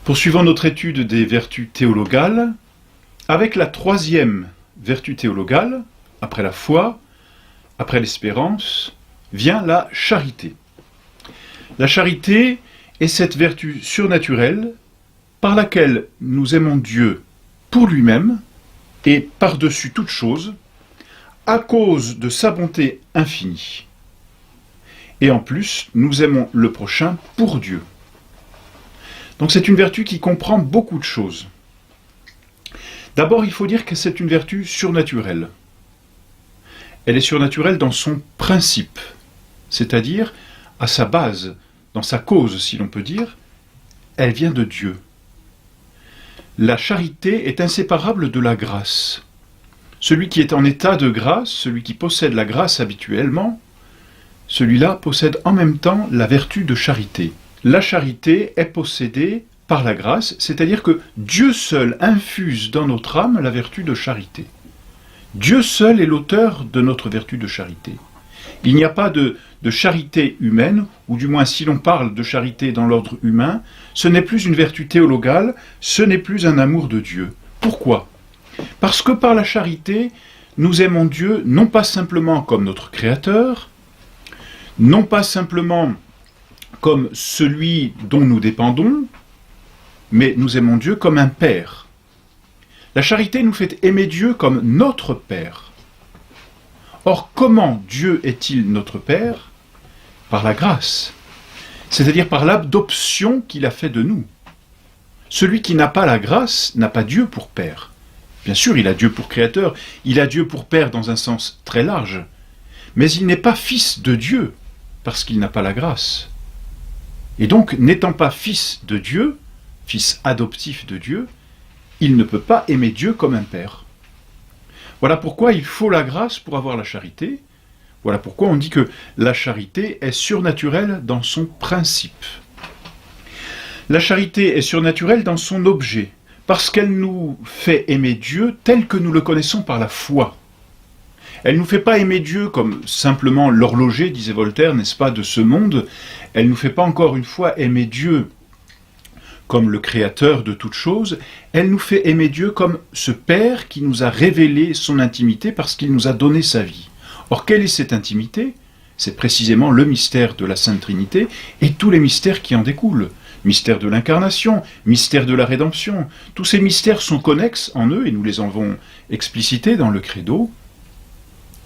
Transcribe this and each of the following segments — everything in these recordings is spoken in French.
Poursuivons notre étude des vertus théologales avec la troisième vertu théologale, après la foi, après l'espérance, vient la charité. La charité est cette vertu surnaturelle par laquelle nous aimons Dieu pour lui-même et par-dessus toute chose, à cause de sa bonté infinie. Et en plus, nous aimons le prochain pour Dieu. Donc c'est une vertu qui comprend beaucoup de choses. D'abord, il faut dire que c'est une vertu surnaturelle. Elle est surnaturelle dans son principe, c'est-à-dire à sa base, dans sa cause, si l'on peut dire, elle vient de Dieu. La charité est inséparable de la grâce. Celui qui est en état de grâce, celui qui possède la grâce habituellement, celui-là possède en même temps la vertu de charité. La charité est possédée par la grâce, c'est-à-dire que Dieu seul infuse dans notre âme la vertu de charité. Dieu seul est l'auteur de notre vertu de charité. Il n'y a pas de charité humaine, ou du moins si l'on parle de charité dans l'ordre humain, ce n'est plus une vertu théologale, ce n'est plus un amour de Dieu. Pourquoi ? Parce que par la charité, nous aimons Dieu non pas simplement comme notre Créateur, non pas simplement comme celui dont nous dépendons, mais nous aimons Dieu comme un Père. La charité nous fait aimer Dieu comme notre Père. Or, comment Dieu est-il notre Père ? Par la grâce, c'est-à-dire par l'adoption qu'il a fait de nous. Celui qui n'a pas la grâce n'a pas Dieu pour Père. Bien sûr, il a Dieu pour Créateur, il a Dieu pour Père dans un sens très large, mais il n'est pas fils de Dieu, parce qu'il n'a pas la grâce. Et donc, n'étant pas fils de Dieu, fils adoptif de Dieu, il ne peut pas aimer Dieu comme un père. Voilà pourquoi il faut la grâce pour avoir la charité. Voilà pourquoi on dit que la charité est surnaturelle dans son principe. La charité est surnaturelle dans son objet, parce qu'elle nous fait aimer Dieu tel que nous le connaissons par la foi. Elle ne nous fait pas aimer Dieu comme simplement l'horloger, disait Voltaire, n'est-ce pas, de ce monde. Elle ne nous fait pas encore une fois aimer Dieu comme le créateur de toutes choses. Elle nous fait aimer Dieu comme ce Père qui nous a révélé son intimité parce qu'il nous a donné sa vie. Or, quelle est cette intimité ? C'est précisément le mystère de la Sainte Trinité et tous les mystères qui en découlent. Mystère de l'incarnation, mystère de la rédemption. Tous ces mystères sont connexes en eux et nous les avons explicités dans le credo.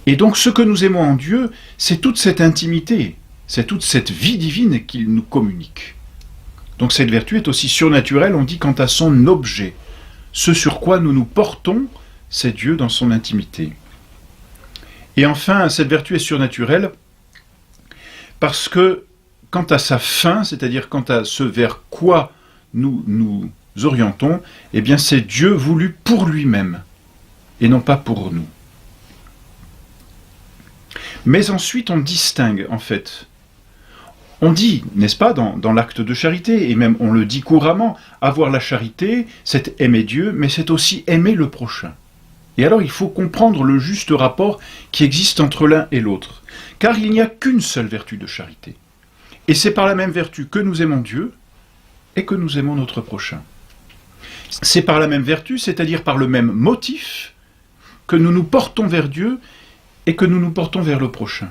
Et donc ce que nous aimons en Dieu, c'est toute cette intimité, c'est toute cette vie divine qu'il nous communique. Donc cette vertu est aussi surnaturelle, on dit, quant à son objet. Ce sur quoi nous nous portons, c'est Dieu dans son intimité. Et enfin, cette vertu est surnaturelle parce que quant à sa fin, c'est-à-dire quant à ce vers quoi nous nous orientons, eh bien c'est Dieu voulu pour lui-même et non pas pour nous. Mais ensuite, on distingue, en fait. On dit, n'est-ce pas, dans l'acte de charité, et même on le dit couramment, avoir la charité, c'est aimer Dieu, mais c'est aussi aimer le prochain. Et alors, il faut comprendre le juste rapport qui existe entre l'un et l'autre. Car il n'y a qu'une seule vertu de charité. Et c'est par la même vertu que nous aimons Dieu et que nous aimons notre prochain. C'est par la même vertu, c'est-à-dire par le même motif, que nous nous portons vers Dieu et que nous nous portons vers le prochain.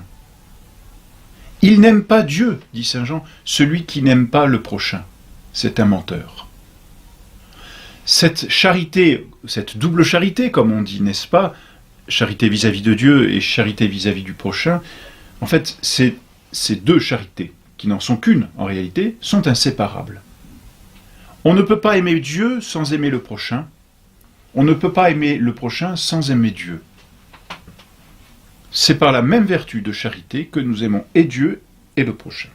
Il n'aime pas Dieu, dit saint Jean, celui qui n'aime pas le prochain. C'est un menteur. Cette charité, cette double charité, comme on dit, n'est-ce pas, charité vis-à-vis de Dieu et charité vis-à-vis du prochain, en fait, ces deux charités, qui n'en sont qu'une en réalité, sont inséparables. On ne peut pas aimer Dieu sans aimer le prochain. On ne peut pas aimer le prochain sans aimer Dieu. C'est par la même vertu de charité que nous aimons et Dieu et le prochain.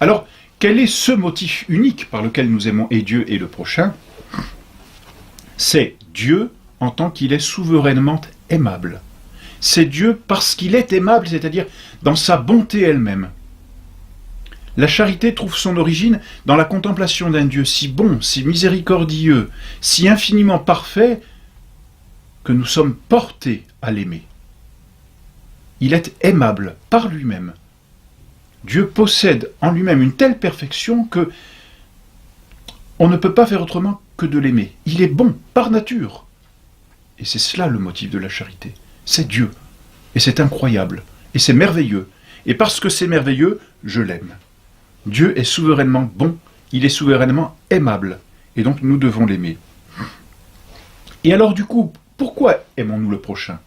Alors, quel est ce motif unique par lequel nous aimons et Dieu et le prochain ? C'est Dieu en tant qu'il est souverainement aimable. C'est Dieu parce qu'il est aimable, c'est-à-dire dans sa bonté elle-même. La charité trouve son origine dans la contemplation d'un Dieu si bon, si miséricordieux, si infiniment parfait, que nous sommes portés à l'aimer. Il est aimable par lui-même. Dieu possède en lui-même une telle perfection que On ne peut pas faire autrement que de l'aimer. Il est bon, par nature. Et c'est cela le motif de la charité. C'est Dieu. Et c'est incroyable. Et c'est merveilleux. Et parce que c'est merveilleux, je l'aime. Dieu est souverainement bon. Il est souverainement aimable. Et donc nous devons l'aimer. Et alors du coup, pourquoi aimons-nous le prochain?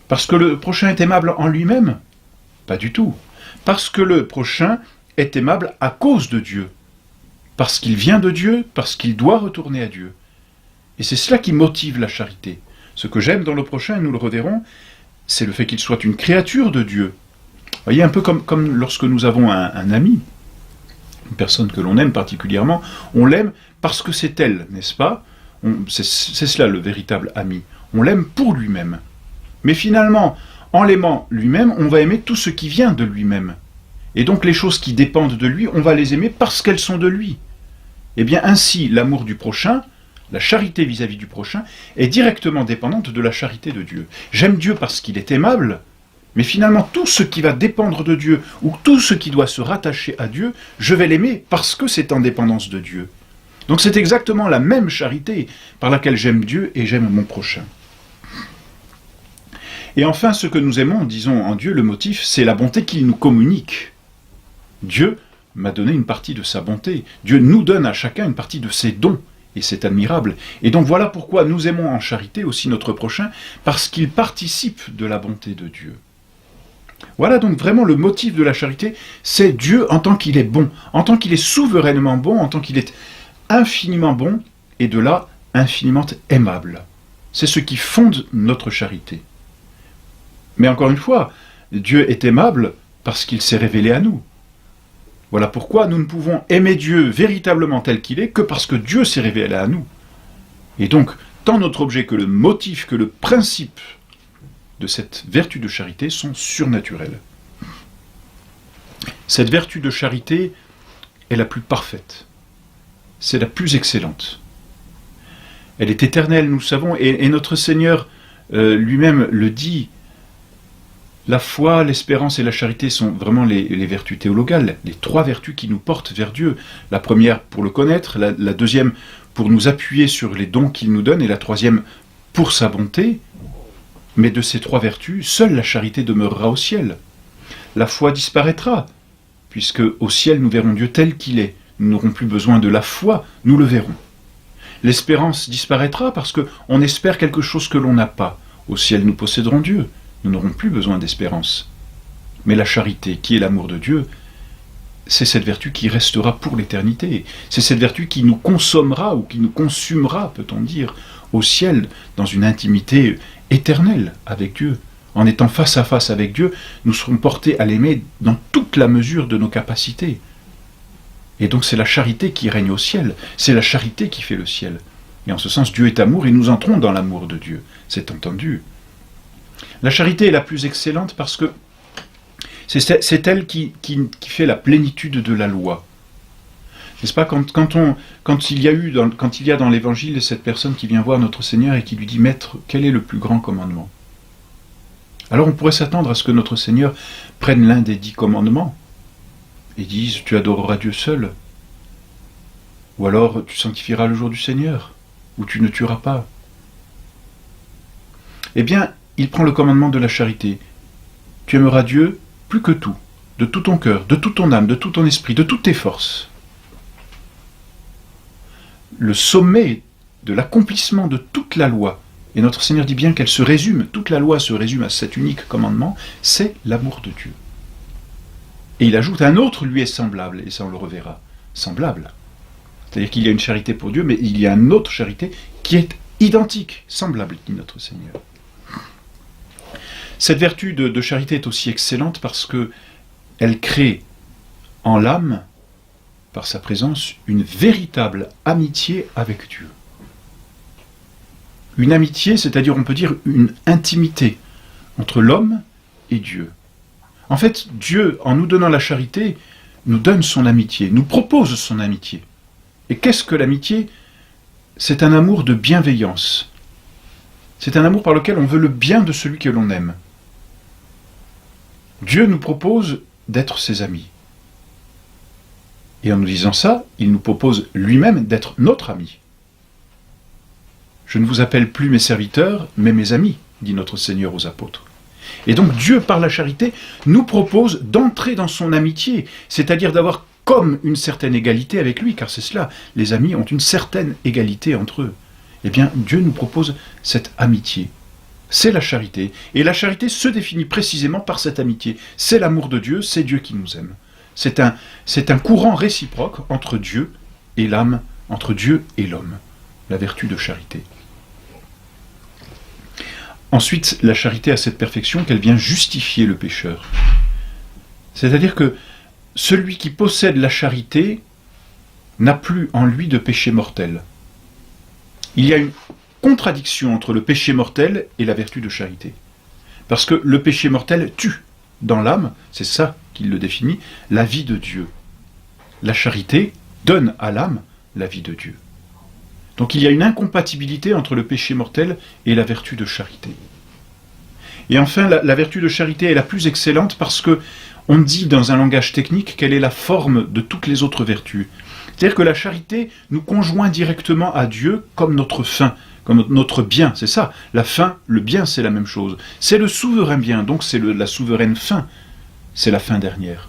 Parce que le prochain est aimable en lui-même? Pas du tout. Parce que le prochain est aimable à cause de Dieu. Parce qu'il vient de Dieu, parce qu'il doit retourner à Dieu. Et c'est cela qui motive la charité. Ce que j'aime dans le prochain, nous le reverrons, c'est le fait qu'il soit une créature de Dieu. Vous voyez, un peu comme lorsque nous avons un ami, une personne que l'on aime particulièrement, on l'aime parce que c'est elle, n'est-ce pas? C'est cela le véritable ami. On l'aime pour lui-même. Mais finalement, en l'aimant lui-même, on va aimer tout ce qui vient de lui-même. Et donc les choses qui dépendent de lui, on va les aimer parce qu'elles sont de lui. Et bien ainsi, l'amour du prochain, la charité vis-à-vis du prochain, est directement dépendante de la charité de Dieu. J'aime Dieu parce qu'il est aimable, mais finalement tout ce qui va dépendre de Dieu, ou tout ce qui doit se rattacher à Dieu, je vais l'aimer parce que c'est en dépendance de Dieu. Donc c'est exactement la même charité par laquelle j'aime Dieu et j'aime mon prochain. Et enfin, ce que nous aimons, disons en Dieu, le motif, c'est la bonté qu'il nous communique. Dieu m'a donné une partie de sa bonté. Dieu nous donne à chacun une partie de ses dons. Et c'est admirable. Et donc voilà pourquoi nous aimons en charité aussi notre prochain, parce qu'il participe de la bonté de Dieu. Voilà donc vraiment le motif de la charité, c'est Dieu en tant qu'il est bon, en tant qu'il est souverainement bon, en tant qu'il est infiniment bon, et de là, infiniment aimable. C'est ce qui fonde notre charité. Mais encore une fois, Dieu est aimable parce qu'il s'est révélé à nous. Voilà pourquoi nous ne pouvons aimer Dieu véritablement tel qu'il est que parce que Dieu s'est révélé à nous. Et donc, tant notre objet que le motif, que le principe de cette vertu de charité sont surnaturels. Cette vertu de charité est la plus parfaite. C'est la plus excellente. Elle est éternelle, nous le savons, et notre Seigneur lui-même le dit. La foi, l'espérance et la charité sont vraiment les vertus théologales, les trois vertus qui nous portent vers Dieu. La première pour le connaître, la deuxième pour nous appuyer sur les dons qu'il nous donne, et la troisième pour sa bonté. Mais de ces trois vertus, seule la charité demeurera au ciel. La foi disparaîtra, puisque au ciel nous verrons Dieu tel qu'il est. Nous n'aurons plus besoin de la foi, nous le verrons. L'espérance disparaîtra parce qu'on espère quelque chose que l'on n'a pas. Au ciel nous posséderons Dieu. Nous n'aurons plus besoin d'espérance. Mais la charité, qui est l'amour de Dieu, c'est cette vertu qui restera pour l'éternité. C'est cette vertu qui nous consommera, ou qui nous consumera, peut-on dire, au ciel, dans une intimité éternelle avec Dieu. En étant face à face avec Dieu, nous serons portés à l'aimer dans toute la mesure de nos capacités. Et donc c'est la charité qui règne au ciel, c'est la charité qui fait le ciel. Et en ce sens, Dieu est amour, et nous entrons dans l'amour de Dieu, c'est entendu. La charité est la plus excellente parce que c'est elle qui fait la plénitude de la loi. N'est-ce pas, quand il y a dans l'Évangile cette personne qui vient voir notre Seigneur et qui lui dit « Maître, quel est le plus grand commandement ?» Alors on pourrait s'attendre à ce que notre Seigneur prenne l'un des 10 commandements et dise « Tu adoreras Dieu seul » ou alors « Tu sanctifieras le jour du Seigneur » ou « Tu ne tueras pas ». Eh bien, il prend le commandement de la charité. Tu aimeras Dieu plus que tout, de tout ton cœur, de toute ton âme, de tout ton esprit, de toutes tes forces. Le sommet de l'accomplissement de toute la loi, et notre Seigneur dit bien qu'elle se résume, toute la loi se résume à cet unique commandement, c'est l'amour de Dieu. Et il ajoute, un autre lui est semblable, et ça on le reverra, semblable. C'est-à-dire qu'il y a une charité pour Dieu, mais il y a une autre charité qui est identique, semblable, dit notre Seigneur. Cette vertu de charité est aussi excellente parce qu'elle crée en l'âme, par sa présence, une véritable amitié avec Dieu. Une amitié, c'est-à-dire on peut dire une intimité entre l'homme et Dieu. En fait, Dieu, en nous donnant la charité, nous donne son amitié, nous propose son amitié. Et qu'est-ce que l'amitié? C'est un amour de bienveillance. C'est un amour par lequel on veut le bien de celui que l'on aime. Dieu nous propose d'être ses amis. Et en nous disant ça, il nous propose lui-même d'être notre ami. Je ne vous appelle plus mes serviteurs, mais mes amis, dit notre Seigneur aux apôtres. Et donc Dieu, par la charité, nous propose d'entrer dans son amitié, c'est-à-dire d'avoir comme une certaine égalité avec lui, car c'est cela, les amis ont une certaine égalité entre eux. Eh bien, Dieu nous propose cette amitié. C'est la charité. Et la charité se définit précisément par cette amitié. C'est l'amour de Dieu, c'est Dieu qui nous aime. C'est un courant réciproque entre Dieu et l'âme, entre Dieu et l'homme, la vertu de charité. Ensuite, la charité a cette perfection qu'elle vient justifier le pécheur. C'est-à-dire que celui qui possède la charité n'a plus en lui de péché mortel. Il y a une contradiction entre le péché mortel et la vertu de charité. Parce que le péché mortel tue dans l'âme, c'est ça qu'il le définit, la vie de Dieu. La charité donne à l'âme la vie de Dieu. Donc il y a une incompatibilité entre le péché mortel et la vertu de charité. Et enfin, la vertu de charité est la plus excellente parce que on dit dans un langage technique qu'elle est la forme de toutes les autres vertus. C'est-à-dire que la charité nous conjoint directement à Dieu comme notre fin, comme notre bien, c'est ça. La fin, le bien, c'est la même chose. C'est le souverain bien, donc c'est la souveraine fin. C'est la fin dernière.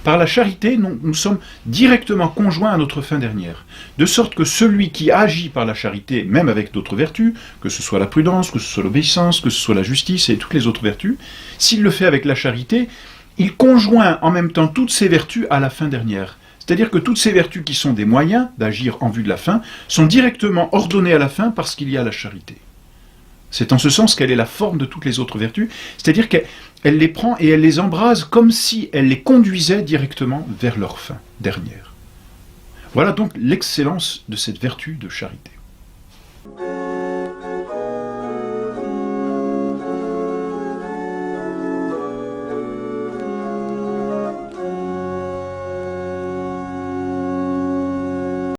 Par la charité, nous sommes directement conjoints à notre fin dernière. De sorte que celui qui agit par la charité, même avec d'autres vertus, que ce soit la prudence, que ce soit l'obéissance, que ce soit la justice et toutes les autres vertus, s'il le fait avec la charité, il conjoint en même temps toutes ces vertus à la fin dernière. C'est-à-dire que toutes ces vertus qui sont des moyens d'agir en vue de la fin sont directement ordonnées à la fin parce qu'il y a la charité. C'est en ce sens qu'elle est la forme de toutes les autres vertus, c'est-à-dire qu'elle les prend et elle les embrase comme si elle les conduisait directement vers leur fin dernière. Voilà donc l'excellence de cette vertu de charité.